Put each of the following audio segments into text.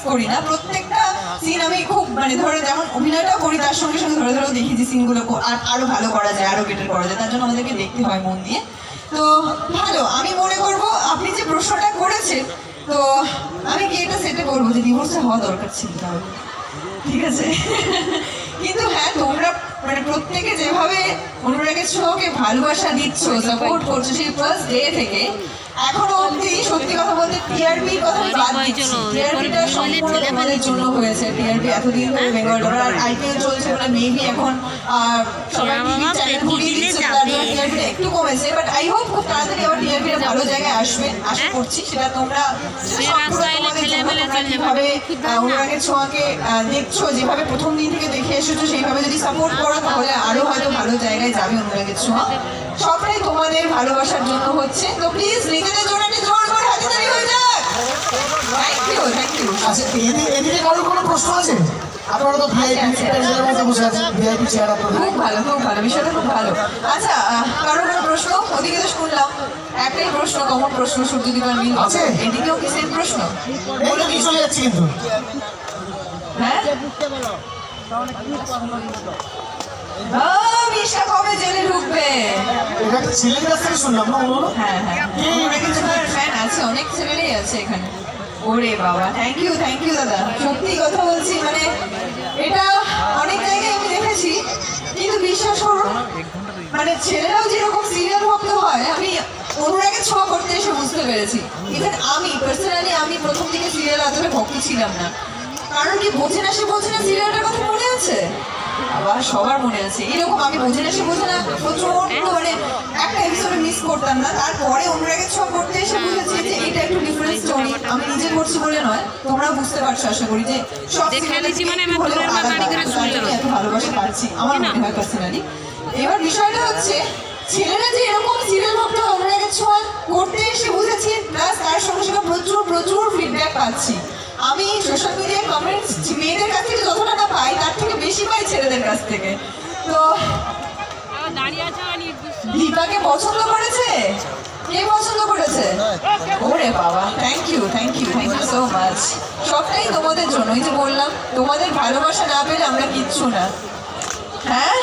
করি না, প্রত্যেকটা সিন আমি খুব মানে ধরে যেমন অভিনয়টাও করি তার সঙ্গে সঙ্গে ধরে ধরেও দেখি যে সিনগুলো আরো ভালো করা যায়, আরো বেটার করা যায়, তার জন্য আমাদেরকে দেখতে হয় মন দিয়ে। তো ভালো, আমি মনে করব আপনি যে প্রশ্নটা করেছেন, তো আমি কি এটা সেটে বলবো যে ডিভোর্সে হওয়া দরকার ছিল তাহলে, ঠিক আছে? কিন্তু হ্যাঁ, তোমরা মানে প্রত্যেকে যেভাবে অনুরাগের ছোঁয়াকে ভালোবাসা দিচ্ছ, সাপোর্ট করছো সেই ফার্স্ট ডে থেকে এখনো অবধি, সত্যি কথা বলতে টিআরপির কথা বাদ দিচ্ছি, টিআরপিটা সম্পূর্ণ তোমাদের জন্য হয়েছে। টিআরপি এতদিন ধরে বেঙ্গল ডলার আর আইপিএল চলছে বলে মেবি এখন সবাই টিভি চ্যানেল ঘুরিয়ে দিচ্ছে, তার জন্য টিআরপিটা একটু কমেছে। বাট আই হোপ খুব তাড়াতাড়ি আবার টিআরপিটা ভালো জায়গায় আসবে, আশা করছি। সেটা তোমরা যেভাবে অনুরাগের ছোঁয়াকে দেখছো, যেভাবে প্রথম দিন থেকে দেখে এসেছো, সেইভাবে যদি সাপোর্ট করো তাহলে আরো হয়তো ভালো জায়গায় যাবে অনুরাগের ছোঁয়া। সবটাই তোমাদের ভালোবাসার জন্য হচ্ছে। তো প্লিজ নিজেদের জন্য একটি জোর করে হাততালি হয়ে যাক। Thank you, thank you. আচ্ছা, এদিকে কারোর কোনো প্রশ্ন আছে? আপনারা তো ভিআইপি চেয়ারের মধ্যে বসে আছেন, ভিআইপি চেয়ার আপনাদের। খুব ভালো, খুব ভালো, বিষয়টা খুব ভালো। আচ্ছা, কারোর কোনো প্রশ্ন? ওদিকে তো শুনলাম একটাই প্রশ্ন, কমন প্রশ্ন, সূর্যদীপার মিল আছে, এদিকেও কি সেম প্রশ্ন? বলে কি চলে যাচ্ছে কিন্তু? হ্যাঁ, মিশা কবে জেলে ঢুকবে? এটা ছেলের কাছ থেকে শুনলাম না? হ্যাঁ হ্যাঁ, ফ্যান আছে, অনেক ছেলেরাই আছে এখানে। ওরে বাবা, থ্যাংক ইউ, থ্যাংক ইউ দাদা। সত্যি কথা বলছি, মানে এটা অনেক জায়গায় আমি দেখেছি, কিন্তু বিশ্বাস করুন মানে ছেলেরাও যেরকম সিরিয়াল ভক্ত হয়, আমি অনুরাগের ছোঁয়া করতে এসে বুঝতে পেরেছি। ইভেন আমি পার্সোনালি, আমি প্রথম দিকে সিরিয়াল এতটা ভক্ত ছিলাম না। কারণ কি, বোঝে না সে বোঝে না সিরিয়ালটার কথা মনে আছে? আবার সবার মনে আছে এরকম। আমি বোঝে না সে বোঝে না প্রচন্ড মানে একটা এপিসোডে মিস করতাম না। তারপরে অনুরাগের ছোঁয়া করতে এসে বুঝেছি যে এটা একটু ডিফারেন্ট স্টোরি। আমি নিজে করছি বলে নয়, তোমরা বুঝতে পারছো আশা করি, যে সব এত ভালোবাসা পাচ্ছি আমার মনে হয় পার্সোনালি। এবার বিষয়টা হচ্ছে, ছেলেরা যে এরকম সিরিয়াল ভক্ত অনুরাগের ছোঁয়া করতে এসে বুঝেছি, প্লাস তার সঙ্গে সঙ্গে প্রচুর প্রচুর ফিডব্যাক পাচ্ছি। আমি সোশ্যাল মিডিয়ায় কমেন্টস মেয়েদের কাছ থেকে যতটা না পাই, তার থেকে বেশি পাই ছেলেদের কাছ থেকে। তো দীপাকে পছন্দ করেছে? কে পছন্দ করেছে? ওরে বাবা, thank you, thank you, thank you so much. সবটাই তোমাদের জন্য। এই যে বললাম, তোমাদের ভালোবাসা না পেলে আমরা কিচ্ছু না। হ্যাঁ,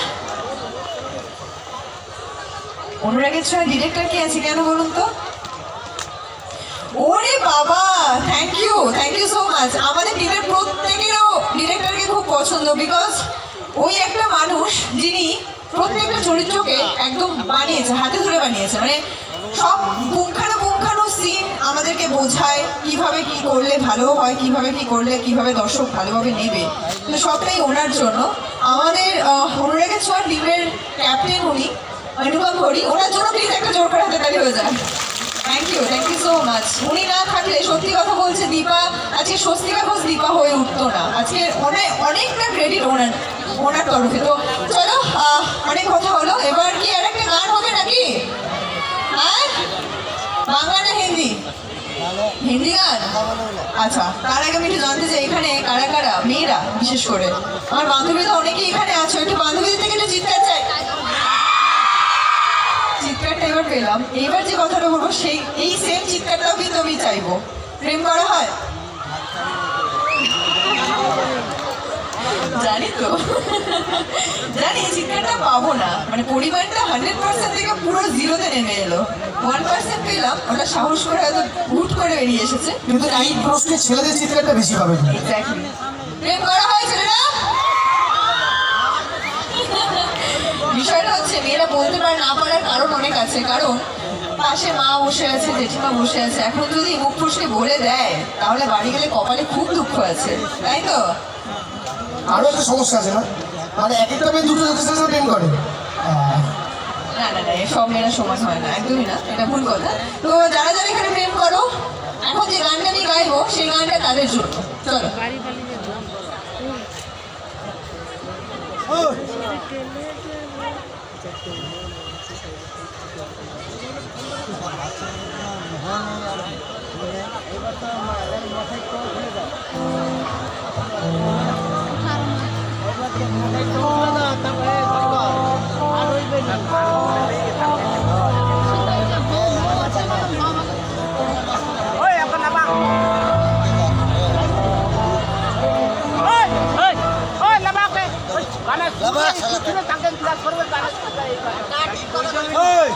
অনুরাগের ছোঁয়া ডিরেক্টর কে আছে কেন বলুন তো? ওরে বাবা, থ্যাংক ইউ সো মাচ। আমাদের টিমের প্রত্যেকেরও ডিরেক্টরকে খুব পছন্দ, বিকজ ওই একটা মানুষ যিনি প্রত্যেকটা চরিত্রকে একদম বানিয়েছে, হাতে ধরে বানিয়েছে। মানে সব পুঙ্খানুপুঙ্খানু সিন আমাদেরকে বোঝায় কিভাবে কি করলে ভালো হয়, কিভাবে কি করলে কিভাবে দর্শক ভালোভাবে নেবে। তো সবটাই ওনার জন্য। আমাদের অনুরাগের ছোঁয়া টিমের ক্যাপ্টেন উনি, অনুপম হরি, ওনার জন্য প্লিজ একটা জোর করে হাততালি হয়ে যায়। Thank you so much. উনি না থাকলে, সত্যি কথা বলছে, দীপা আজকে স্বস্তিকা ঘোষ দীপা হয়ে উঠতো না। আজকে অনেকটা ক্রেডিট ওনার তরফে। তো চলো, অনেক কথা হলো, এবার কি আর একটা গান হবে নাকি? হ্যাঁ, বাংলা না হিন্দি? হিন্দি গান? আচ্ছা, তার আগে আমি একটু জানতে চাই এখানে কারা কারা মেয়েরা, বিশেষ করে আমার বান্ধবীরা অনেকেই এখানে আছো, একটু বান্ধবীদের থেকে একটু চিৎকার চাই। চিৎকারটা এবার পেলাম। এইবার যে কথাটা বলবো, এই সেম চিৎকারটাও কিন্তু আমি চাইবো। প্রেম করা হয়? জানি তো, জানি চিৎকারটা পাবো না, মানে পরিমাণটা 100% থেকে পুরো 0-তে নেমে এলো। 1% পেলাম, ওটা সাহস করে হয়তো হুট করে বেরিয়ে এসেছে। কিন্তু এই প্রশ্নে ছেলেদের চিৎকারটা বেশি হবে। এক্স্যাক্টলি। প্রেম করা হয় ছেলেরা? বিষয়টা হচ্ছে, মেয়েরা বলতে পারে না পারার কারণ অনেক আছে। কারণ পাশে মা বসে আছে, জেঠিমা বসে আছে, এখন যদি মুখ ফুসকে বলে দেয় তাহলে বাড়ি গেলে কপালে খুব দুঃখ আছে, তাই তো? আরো একটা সমস্যা আছে না, মানে এক একটা মেয়ে দুটো যথেষ্ট প্রেম করে। না না না, সব মেয়েরা সমান হয় না, একদমই না, এটা ভুল কথা। তো যারা যারা এখানে প্রেম করো, এখন যে গানটা আমি গাইবো সেই গানটা তাদের জন্য। চলো। ওই